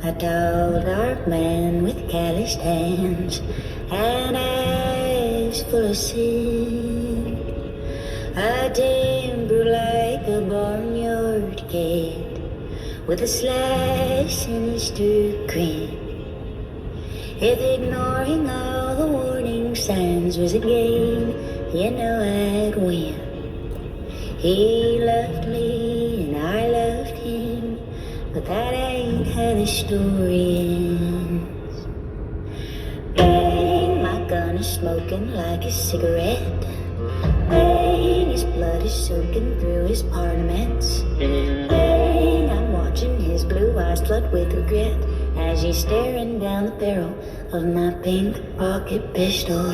A tall, dark man with calloused hands and eyes full of sin. A temper like a barnyard cat with a sly, sinister grin. If ignoring all the warning signs was a game, you know I'd win. He loved me and I loved him, but that ain't how the story ends. Bang, my gun is smoking like a cigarette. Bang, his blood is soaking through his parliaments. Bang, I'm watching his blue eyes flood with regret as he's staring down the barrel of my pink pocket pistol.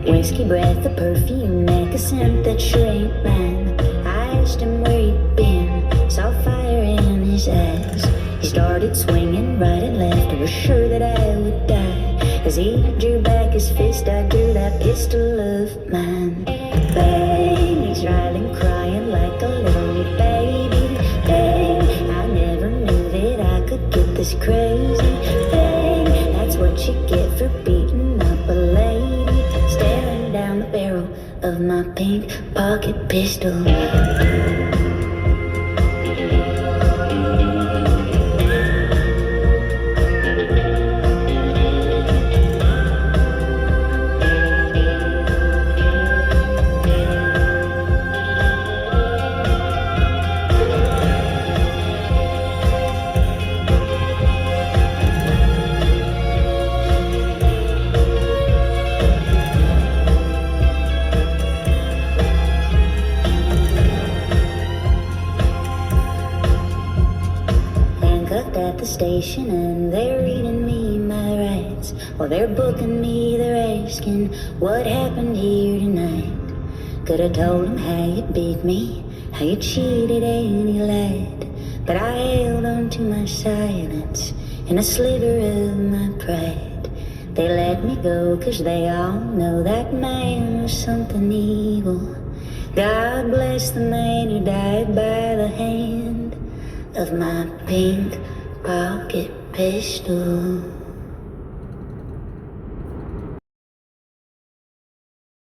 Whiskey breath, a perfume neck, a scent that sure ain't mine. I asked him where he'd been, saw fire in his eyes. He started swinging right and left, I was sure that I would die. As he drew back his fist, I drew that pistol of mine. Bang, he's riding, crying like a little baby. Bang, I never knew that I could get this crazy. Bang, that's what you get for beating up a lady. Staring down the barrel of my pink pocket pistol. At the station and they're reading me my rights. While they're booking me, they're asking what happened here tonight. Could've told them how you beat me, how you cheated and you lied, but I held on to my silence and a sliver of my pride. They let me go 'cause they all know that man was something evil. God bless the man who died by the hand of my pink pocket pistol.